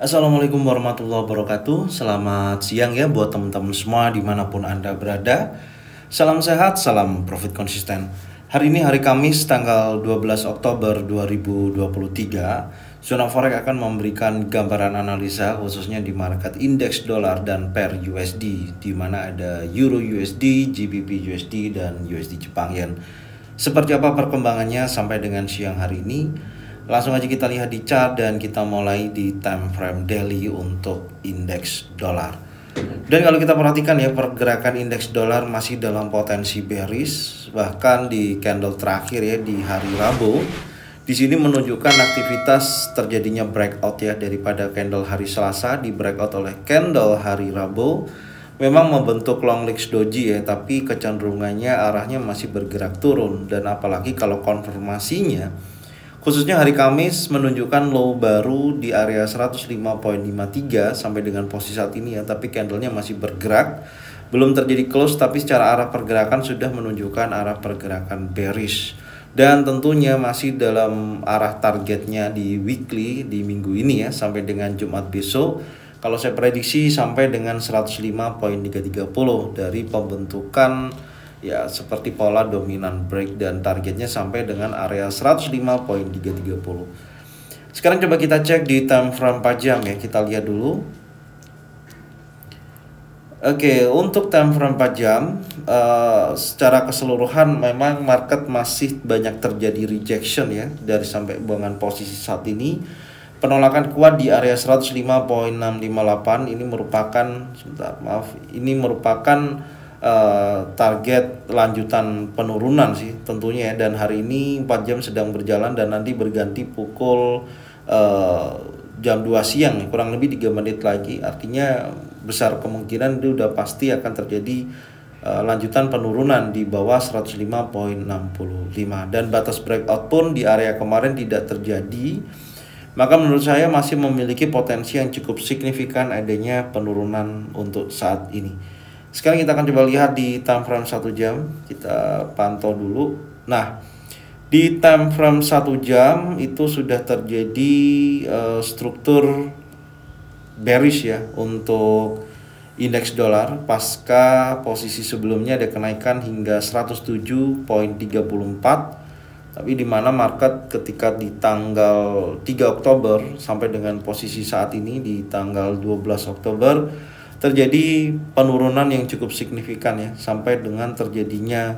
Assalamualaikum warahmatullahi wabarakatuh. Selamat siang ya buat teman-teman semua dimanapun Anda berada. Salam sehat, salam profit konsisten. Hari ini hari Kamis tanggal 12 Oktober 2023. Zona Forex akan memberikan gambaran analisa khususnya di market indeks dolar dan pair USD, di mana ada Euro USD, GBP USD, dan USD Jepang Yen. Seperti apa perkembangannya sampai dengan siang hari ini? Langsung aja kita lihat di chart dan kita mulai di time frame daily untuk indeks dolar. Dan kalau kita perhatikan ya, pergerakan indeks dolar masih dalam potensi bearish, bahkan di candle terakhir ya di hari Rabu. Di sini menunjukkan aktivitas terjadinya breakout ya, daripada candle hari Selasa di breakout oleh candle hari Rabu. Memang membentuk long legs doji ya, tapi kecenderungannya arahnya masih bergerak turun, dan apalagi kalau konfirmasinya khususnya hari Kamis menunjukkan low baru di area 105.53 sampai dengan posisi saat ini ya, tapi candlenya masih bergerak, belum terjadi close, tapi secara arah pergerakan sudah menunjukkan arah pergerakan bearish, dan tentunya masih dalam arah targetnya di weekly di minggu ini ya, sampai dengan Jumat besok. Kalau saya prediksi sampai dengan 105.330 dari pembentukan ya seperti pola dominan break, dan targetnya sampai dengan area 105.330. Sekarang coba kita cek di time frame 4 jam ya, kita lihat dulu. Oke, untuk time frame 4 jam secara keseluruhan memang market masih banyak terjadi rejection ya, dari sampai buangan posisi saat ini. Penolakan kuat di area 105.658 ini merupakan ini merupakan target lanjutan penurunan sih tentunya ya, dan hari ini 4 jam sedang berjalan dan nanti berganti pukul jam 2 siang kurang lebih 3 menit lagi, artinya besar kemungkinan itu udah pasti akan terjadi lanjutan penurunan di bawah 105.65, dan batas breakout pun di area kemarin tidak terjadi. Maka menurut saya masih memiliki potensi yang cukup signifikan adanya penurunan untuk saat ini. Sekarang kita akan coba lihat di time frame 1 jam. Kita pantau dulu. Nah, di time frame 1 jam itu sudah terjadi struktur bearish ya untuk indeks dolar pasca posisi sebelumnya ada kenaikan hingga 107.34. Tapi di mana market ketika di tanggal 3 Oktober sampai dengan posisi saat ini di tanggal 12 Oktober terjadi penurunan yang cukup signifikan ya, sampai dengan terjadinya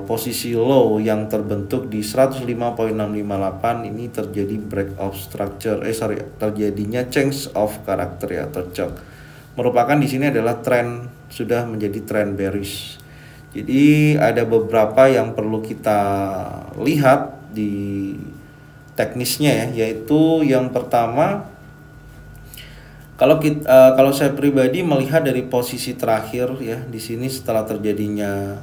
posisi low yang terbentuk di 105.658. Ini terjadi breakout structure terjadinya change of character ya, atau COC. Merupakan di sini adalah tren, sudah menjadi tren bearish. Jadi ada beberapa yang perlu kita lihat di teknisnya ya, yaitu yang pertama, kalau saya pribadi melihat dari posisi terakhir ya di sini setelah terjadinya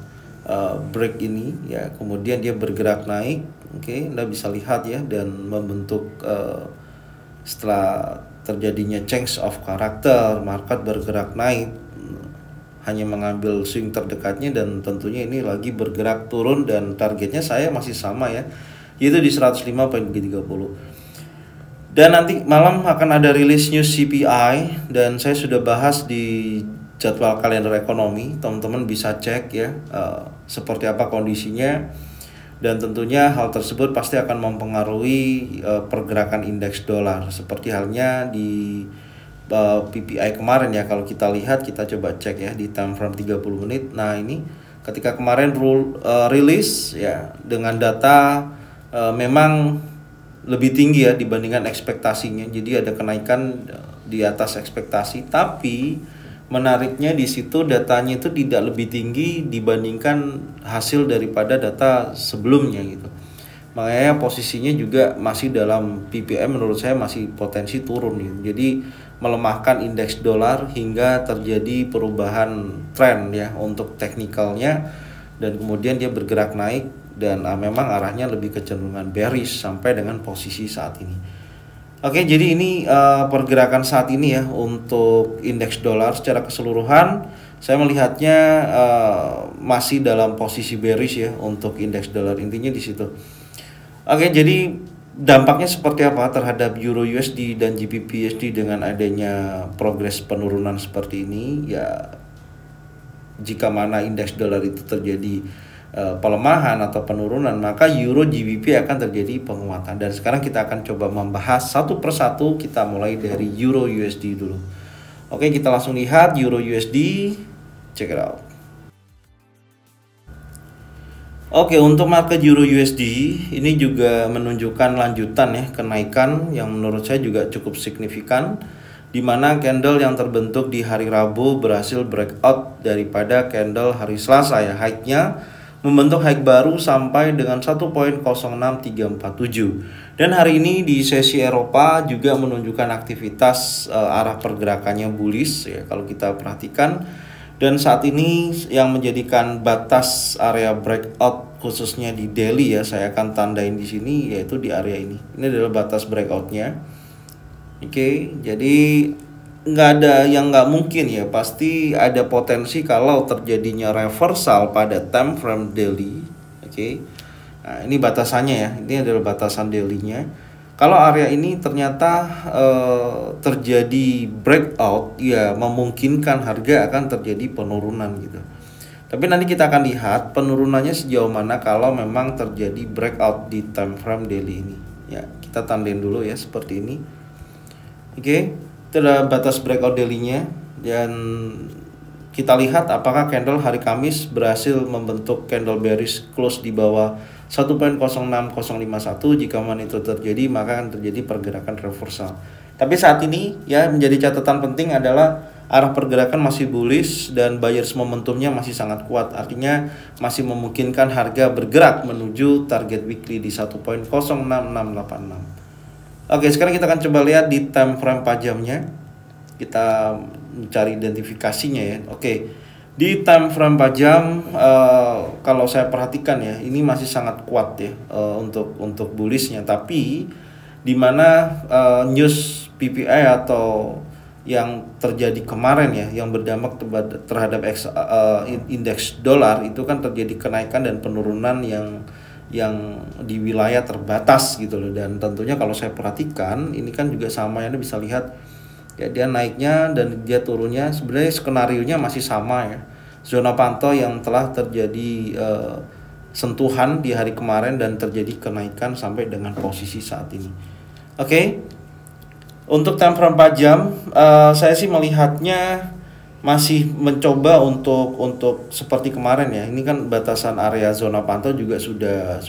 break ini ya, kemudian dia bergerak naik, oke, Anda bisa lihat ya, dan membentuk setelah terjadinya change of character, market bergerak naik, hanya mengambil swing terdekatnya, dan tentunya ini lagi bergerak turun, dan targetnya saya masih sama ya, yaitu di 105.30. Dan nanti malam akan ada rilis news CPI, dan saya sudah bahas di jadwal kalender ekonomi. Teman-teman bisa cek ya seperti apa kondisinya, dan tentunya hal tersebut pasti akan mempengaruhi pergerakan indeks dolar, seperti halnya di PPI kemarin ya. Kalau kita lihat, kita coba cek ya di time frame 30 menit. Nah, ini ketika kemarin rilis ya dengan data memang lebih tinggi ya dibandingkan ekspektasinya. Jadi ada kenaikan di atas ekspektasi, tapi menariknya di situ datanya itu tidak lebih tinggi dibandingkan hasil daripada data sebelumnya gitu. Makanya posisinya juga masih dalam PPI, menurut saya masih potensi turun gitu. Jadi melemahkan indeks dolar hingga terjadi perubahan tren ya untuk teknikalnya, dan kemudian dia bergerak naik, dan memang arahnya lebih kecenderungan bearish sampai dengan posisi saat ini. Oke, jadi ini pergerakan saat ini ya untuk indeks dolar secara keseluruhan. Saya melihatnya masih dalam posisi bearish ya untuk indeks dolar, intinya di situ. Oke, jadi dampaknya seperti apa terhadap Euro USD dan GBP USD dengan adanya progres penurunan seperti ini? Ya, jika mana indeks dolar itu terjadi pelemahan atau penurunan, maka Euro GBP akan terjadi penguatan. Dan sekarang kita akan coba membahas satu persatu. Kita mulai dari Euro USD dulu. Oke, kita langsung lihat Euro USD. Check it out. Oke, untuk market Euro USD ini juga menunjukkan lanjutan ya kenaikan yang menurut saya juga cukup signifikan, di mana candle yang terbentuk di hari Rabu berhasil breakout daripada candle hari Selasa ya, high-nya membentuk high baru sampai dengan 1.06347. Dan hari ini di sesi Eropa juga menunjukkan aktivitas arah pergerakannya bullish ya kalau kita perhatikan. Dan saat ini yang menjadikan batas area breakout khususnya di daily ya, saya akan tandain di sini, yaitu di area ini. Ini adalah batas breakoutnya. Oke, jadi nggak ada yang nggak mungkin ya, pasti ada potensi kalau terjadinya reversal pada time frame daily. Oke, nah ini batasannya ya, ini adalah batasan daily-nya. Kalau area ini ternyata terjadi breakout, ya memungkinkan harga akan terjadi penurunan gitu. Tapi nanti kita akan lihat penurunannya sejauh mana kalau memang terjadi breakout di time frame daily ini. Ya, kita tandain dulu ya seperti ini. Oke, itu adalah batas breakout daily-nya, dan kita lihat apakah candle hari Kamis berhasil membentuk candle bearish close di bawah 1.06051. Jika mana itu terjadi, maka akan terjadi pergerakan reversal. Tapi saat ini ya menjadi catatan penting adalah arah pergerakan masih bullish dan buyers momentumnya masih sangat kuat. Artinya masih memungkinkan harga bergerak menuju target weekly di 1.06686. Oke, sekarang kita akan coba lihat di time frame 4 jamnya. Kita mencari identifikasinya ya. Oke. Di time frame 4 jam, kalau saya perhatikan ya, ini masih sangat kuat ya untuk bullishnya. Tapi di mana news PPI atau yang terjadi kemarin ya, yang berdampak terhadap indeks dolar itu kan terjadi kenaikan dan penurunan yang di wilayah terbatas gitu loh. Dan tentunya kalau saya perhatikan ini kan juga sama ya, Anda bisa lihat ya, dia naiknya dan dia turunnya sebenarnya skenarionya masih sama ya. Zona pantau yang telah terjadi sentuhan di hari kemarin dan terjadi kenaikan sampai dengan posisi saat ini. Oke. Untuk time frame 4 jam saya sih melihatnya masih mencoba untuk seperti kemarin ya. Ini kan batasan area zona pantau juga sudah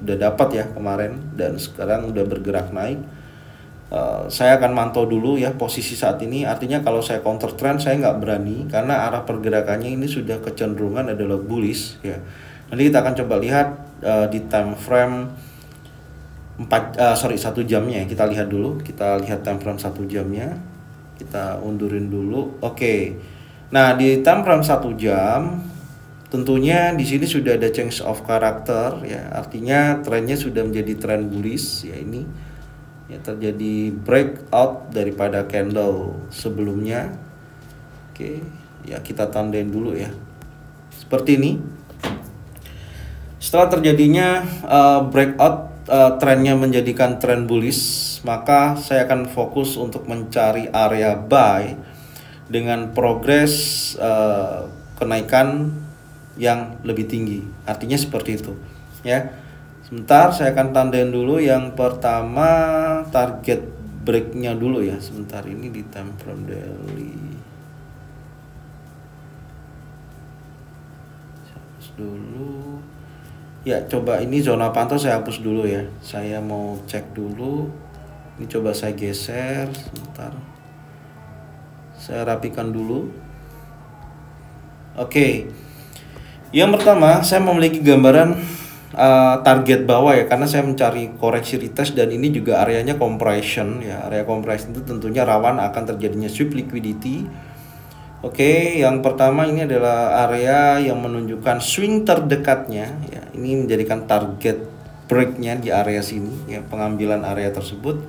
dapat ya kemarin, dan sekarang udah bergerak naik. Saya akan mantau dulu ya posisi saat ini. Artinya kalau saya counter trend saya nggak berani, karena arah pergerakannya ini sudah kecenderungan adalah bullish ya. Nanti kita akan coba lihat di time frame 1 jamnya ya. Kita lihat dulu, kita lihat time frame 1 jamnya. Kita undurin dulu. Oke. Nah, di time frame 1 jam tentunya di sini sudah ada change of character ya. Artinya trennya sudah menjadi tren bullish ya ini. Ya, terjadi breakout daripada candle sebelumnya. Oke, ya kita tandain dulu ya. Seperti ini. Setelah terjadinya breakout, trennya menjadikan tren bullish, maka saya akan fokus untuk mencari area buy dengan progres kenaikan yang lebih tinggi. Artinya seperti itu ya. Sebentar, saya akan tandain dulu yang pertama target breaknya dulu ya. Sebentar, ini di time frame daily. Saya hapus dulu. Ya, coba ini zona pantau saya hapus dulu ya. Saya mau cek dulu. Ini coba saya geser. Sebentar. Saya rapikan dulu. Oke. Yang pertama, saya memiliki gambaran target bawah ya, karena saya mencari koreksi retest, dan ini juga areanya compression ya. Area compression itu tentunya rawan akan terjadinya sweep liquidity. Oke, yang pertama ini adalah area yang menunjukkan swing terdekatnya ya. Ini menjadikan target breaknya di area sini ya, pengambilan area tersebut.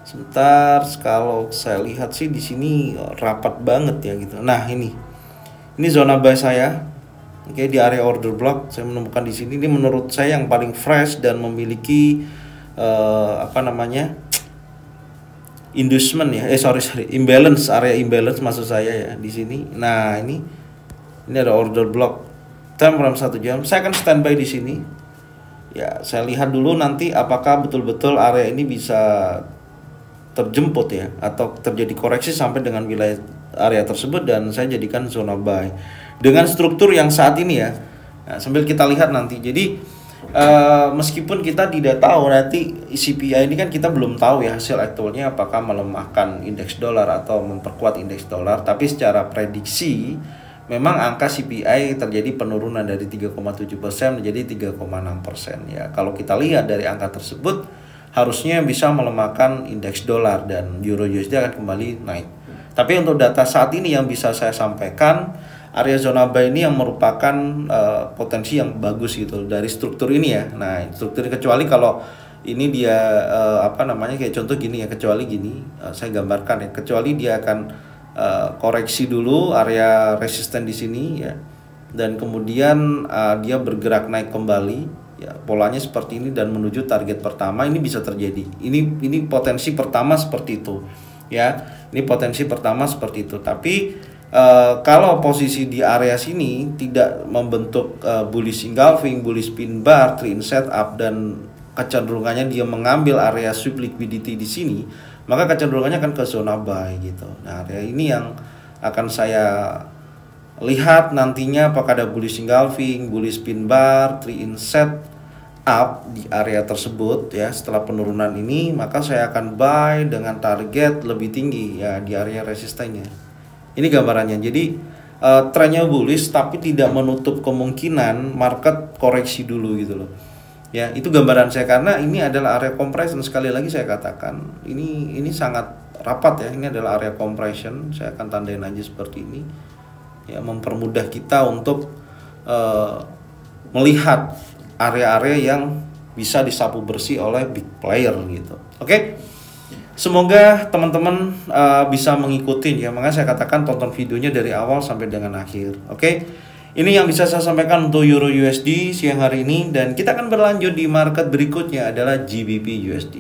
Sebentar, kalau saya lihat sih di sini rapat banget ya gitu. Nah, ini zona buy saya. Oke, di area order block saya menemukan di sini. Ini menurut saya yang paling fresh dan memiliki apa namanya, inducement ya, imbalance, area imbalance maksud saya ya di sini. Nah ini ada order block time frame 1 jam. Saya akan standby di sini. Ya, saya lihat dulu nanti apakah betul-betul area ini bisa terjemput ya, atau terjadi koreksi sampai dengan wilayah area tersebut dan saya jadikan zona buy dengan struktur yang saat ini ya. Nah, sambil kita lihat nanti. Jadi meskipun kita tidak tahu nanti CPI ini kan kita belum tahu ya hasil aktualnya apakah melemahkan indeks dolar atau memperkuat indeks dolar, tapi secara prediksi memang angka CPI terjadi penurunan dari 3,7% menjadi 3,6% ya. Kalau kita lihat dari angka tersebut harusnya bisa melemahkan indeks dolar dan euro USD akan kembali naik. Tapi untuk data saat ini yang bisa saya sampaikan, area zona buy ini yang merupakan potensi yang bagus gitu dari struktur ini ya. Nah, struktur ini, kecuali kalau ini dia apa namanya, kayak contoh gini ya, kecuali gini, saya gambarkan ya, kecuali dia akan koreksi dulu area resisten di sini ya, dan kemudian dia bergerak naik kembali ya, polanya seperti ini dan menuju target pertama, ini bisa terjadi. Ini potensi pertama seperti itu ya, ini potensi pertama seperti itu. Tapi kalau posisi di area sini tidak membentuk bullish engulfing, bullish pin bar, trend setup, dan kecenderungannya dia mengambil area sweep liquidity di sini, maka kecenderungannya akan ke zona buy gitu. Nah, area ini yang akan saya lihat nantinya apakah ada bullish engulfing, bullish pin bar, trend setup di area tersebut ya. Setelah penurunan ini, maka saya akan buy dengan target lebih tinggi ya di area resistennya. Ini gambarannya. Jadi trennya bullish tapi tidak menutup kemungkinan market koreksi dulu gitu loh. Ya, itu gambaran saya, karena ini adalah area compression. Sekali lagi saya katakan, ini sangat rapat ya. Ini adalah area compression. Saya akan tandain aja seperti ini. Ya, mempermudah kita untuk melihat area-area yang bisa disapu bersih oleh big player gitu. Oke. Semoga teman-teman bisa mengikuti ya. Makanya saya katakan tonton videonya dari awal sampai dengan akhir. Oke. Ini yang bisa saya sampaikan untuk Euro USD siang hari ini, dan kita akan berlanjut di market berikutnya adalah GBP USD.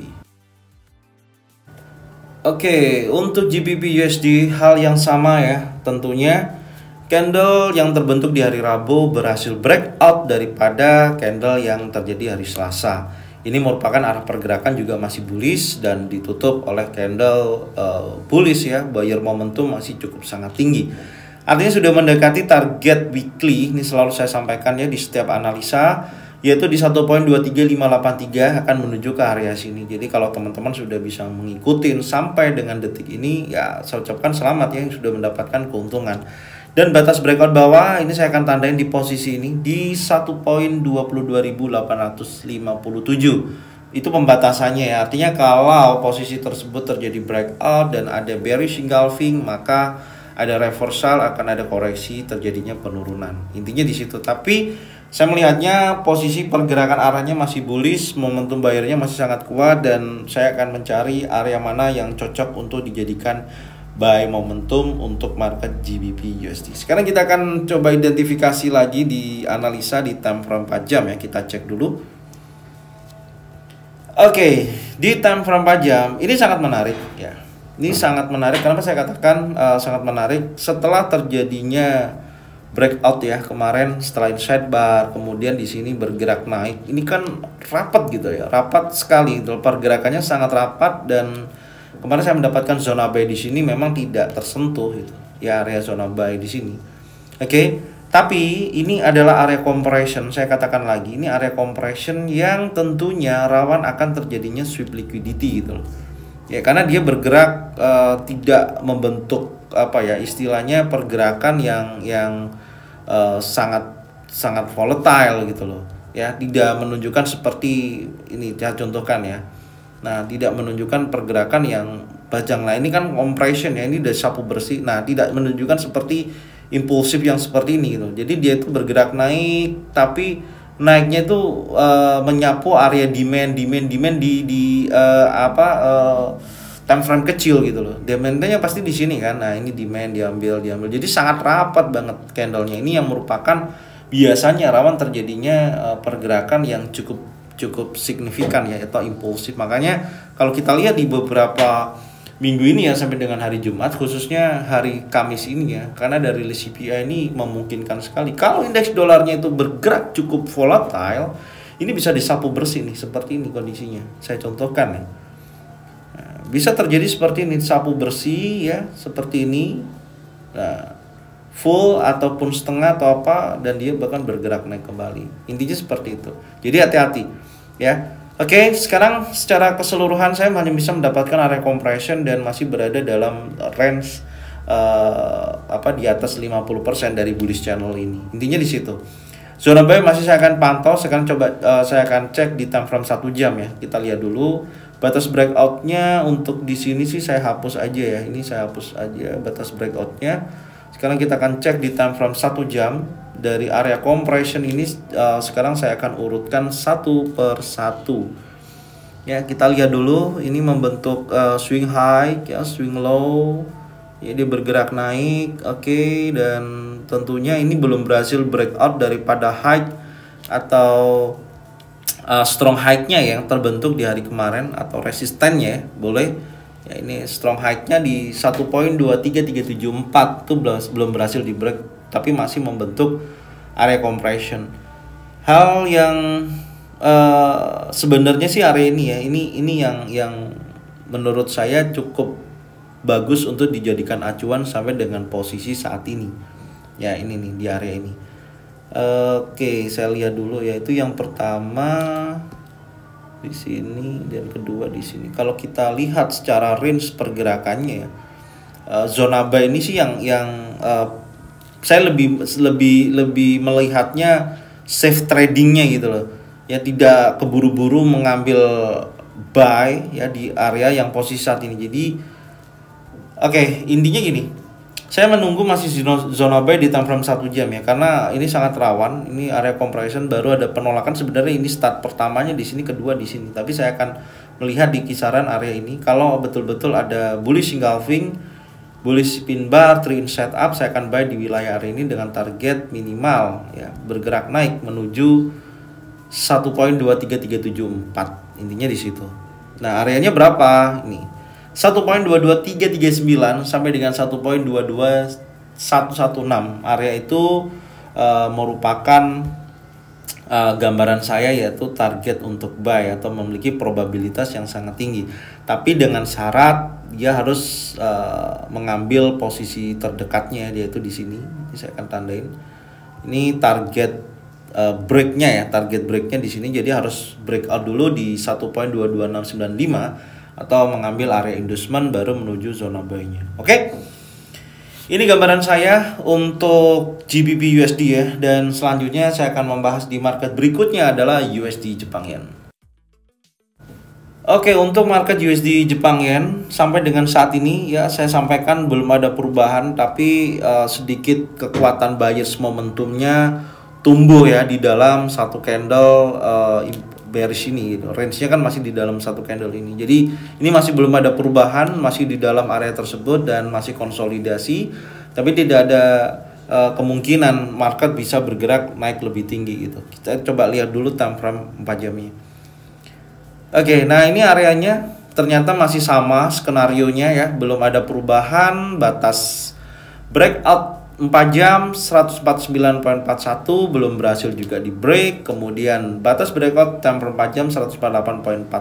Oke, untuk GBP USD hal yang sama ya, tentunya candle yang terbentuk di hari Rabu berhasil breakout daripada candle yang terjadi hari Selasa. Ini merupakan arah pergerakan juga masih bullish dan ditutup oleh candle bullish ya, buyer momentum masih cukup sangat tinggi. Artinya sudah mendekati target weekly, ini selalu saya sampaikan ya di setiap analisa, yaitu di 1.23583 akan menuju ke area sini. Jadi kalau teman-teman sudah bisa mengikuti sampai dengan detik ini, ya saya ucapkan selamat ya, yang sudah mendapatkan keuntungan. Dan batas breakout bawah ini saya akan tandain di posisi ini di 1.22.857. Itu pembatasannya ya. Artinya kalau posisi tersebut terjadi breakout dan ada bearish engulfing, maka ada reversal, akan ada koreksi, terjadinya penurunan. Intinya di situ. Tapi saya melihatnya posisi pergerakan arahnya masih bullish, momentum bayarnya masih sangat kuat, dan saya akan mencari area mana yang cocok untuk dijadikan buy momentum untuk market GBP USD. Sekarang kita akan coba identifikasi lagi di analisa di time frame 4 jam ya. Kita cek dulu. Oke, di time frame 4 jam ini sangat menarik ya. Ini sangat menarik. Kenapa saya katakan sangat menarik? Setelah terjadinya breakout ya kemarin, setelah inside bar, kemudian di sini bergerak naik. Ini kan rapat gitu ya, rapat sekali. Pergerakannya sangat rapat, dan kemarin saya mendapatkan zona buy di sini memang tidak tersentuh gitu. Ya, area zona buy di sini. Oke, tapi ini adalah area compression. Saya katakan lagi, ini area compression yang tentunya rawan akan terjadinya sweep liquidity gitu loh. Ya, karena dia bergerak tidak membentuk apa ya, istilahnya pergerakan yang sangat volatile gitu loh. Ya, tidak menunjukkan seperti ini, saya contohkan ya. Nah, tidak menunjukkan pergerakan yang bajang. Nah, ini kan compression ya, ini udah sapu bersih. Nah, tidak menunjukkan seperti impulsif yang seperti ini gitu. Jadi dia itu bergerak naik, tapi naiknya itu menyapu area demand di time frame kecil gitu loh. Demandnya pasti di sini kan. Nah, ini demand diambil. Jadi sangat rapat banget candlenya. Ini yang merupakan biasanya rawan terjadinya pergerakan yang cukup cukup signifikan ya, atau impulsif. Makanya kalau kita lihat di beberapa minggu ini ya, sampai dengan hari Jumat, khususnya hari Kamis ini ya, karena dari rilis CPI ini memungkinkan sekali kalau indeks dolarnya itu bergerak cukup volatile, ini bisa disapu bersih nih, seperti ini kondisinya. Saya contohkan nih. Nah, bisa terjadi seperti ini, sapu bersih ya, seperti ini. Nah, full ataupun setengah atau apa, dan dia bahkan bergerak naik kembali. Intinya seperti itu. Jadi hati-hati ya. Oke, sekarang secara keseluruhan saya hanya bisa mendapatkan area compression dan masih berada dalam range di atas 50% dari bullish channel ini. Intinya di situ. Zona buy masih saya akan pantau. Sekarang coba saya akan cek di time frame 1 jam ya. Kita lihat dulu batas breakoutnya. Untuk di sini sih saya hapus aja ya. Ini saya hapus aja batas breakoutnya. Sekarang kita akan cek di time frame 1 jam. Dari area compression ini sekarang saya akan urutkan satu per satu. Ya, kita lihat dulu ini membentuk swing high ya, swing low. Ya, dia bergerak naik. Oke, dan tentunya ini belum berhasil breakout daripada high atau strong high-nya yang terbentuk di hari kemarin, atau resistennya boleh. Ya, ini strong high-nya di 1.23374 itu belum berhasil di break, tapi masih membentuk area compression. Hal yang sebenarnya sih area ini ya, ini yang menurut saya cukup bagus untuk dijadikan acuan sampai dengan posisi saat ini. Ya, ini nih di area ini. Oke, saya lihat dulu ya, itu yang pertama di sini dan kedua di sini. Kalau kita lihat secara range pergerakannya ya, zona buy ini sih yang saya lebih melihatnya safe tradingnya gitu loh ya, tidak keburu-buru mengambil buy ya di area yang posisi saat ini. Jadi intinya gini, saya menunggu masih zona buy di time frame 1 jam ya, karena ini sangat rawan. Ini area compression, baru ada penolakan. Sebenarnya ini start pertamanya di sini, kedua di sini, tapi saya akan melihat di kisaran area ini. Kalau betul-betul ada bullish engulfing, bullish pin bar, trend setup, saya akan buy di wilayah area ini dengan target minimal ya, bergerak naik menuju 1.23374. Intinya di situ. Nah, areanya berapa? Ini 1.22339 sampai dengan 1.22116. Area itu merupakan gambaran saya, yaitu target untuk buy atau memiliki probabilitas yang sangat tinggi. Tapi dengan syarat dia harus mengambil posisi terdekatnya, yaitu di sini. Ini saya akan tandain. Ini target breaknya ya, target breaknya di sini. Jadi harus breakout dulu di 1.22695 atau mengambil area inducement baru menuju zona buy-nya. Oke. Ini gambaran saya untuk GBP USD ya, dan selanjutnya saya akan membahas di market berikutnya adalah USD Jepang Yen. Oke, untuk market USD Jepang Yen sampai dengan saat ini ya, saya sampaikan belum ada perubahan, tapi sedikit kekuatan buyers momentumnya tumbuh ya di dalam satu candle bearish ini gitu. Range-nya kan masih di dalam satu candle ini. Jadi ini masih belum ada perubahan, masih di dalam area tersebut dan masih konsolidasi, tapi tidak ada kemungkinan market bisa bergerak naik lebih tinggi gitu. Kita coba lihat dulu time frame 4 jamnya. Oke, nah ini areanya ternyata masih sama skenarionya ya, belum ada perubahan. Batas breakout 4 jam 149.41 belum berhasil juga di break. Kemudian batas breakout time frame 4 jam 148.40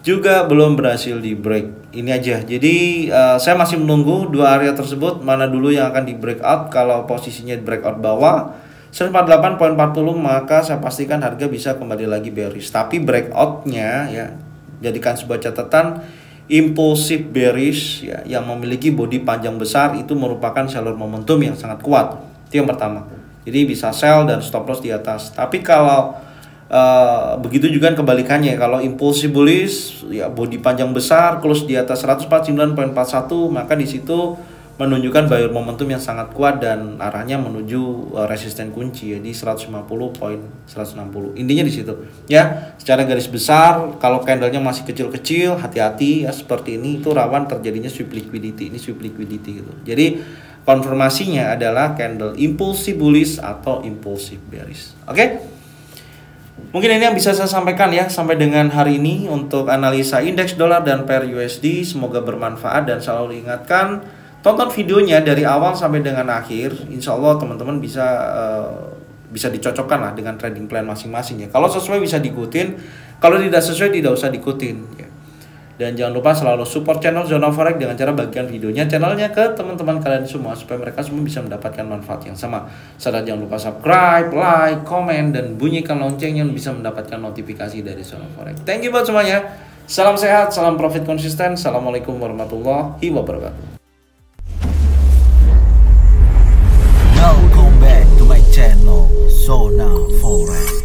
juga belum berhasil di break. Ini aja. Jadi saya masih menunggu dua area tersebut, mana dulu yang akan di breakout. Kalau posisinya di breakout bawah 148.40, maka saya pastikan harga bisa kembali lagi bearish. Tapi breakoutnya ya, jadikan sebuah catatan, impulsif bearish ya, yang memiliki body panjang besar itu merupakan seller momentum yang sangat kuat. Itu yang pertama. Jadi bisa sell dan stop loss di atas. Tapi kalau begitu juga kebalikannya, kalau impulsif bullish ya, body panjang besar, close di atas 149.41, maka di situ menunjukkan buyer momentum yang sangat kuat dan arahnya menuju resisten kunci ya di 150.160. Intinya di situ ya. Secara garis besar, kalau candlenya masih kecil-kecil, hati-hati ya, seperti ini itu rawan terjadinya sweep liquidity. Ini sweep liquidity gitu. Jadi konfirmasinya adalah candle impulsif bullish atau impulsif bearish. Oke. Mungkin ini yang bisa saya sampaikan ya sampai dengan hari ini untuk analisa indeks dolar dan pair USD. Semoga bermanfaat dan selalu ingatkan tonton videonya dari awal sampai dengan akhir. Insya Allah teman-teman bisa dicocokkan lah dengan trading plan masing-masing ya. Kalau sesuai bisa diikutin, kalau tidak sesuai tidak usah diikutin ya. Dan jangan lupa selalu support channel Zona Forex dengan cara bagikan videonya channelnya ke teman-teman kalian semua supaya mereka semua bisa mendapatkan manfaat yang sama. Serta jangan lupa subscribe, like, komen, dan bunyikan loncengnya bisa mendapatkan notifikasi dari Zona Forex. Thank you buat semuanya. Salam sehat, salam profit konsisten. Assalamualaikum warahmatullahi wabarakatuh. Welcome back to my channel Zona Forex.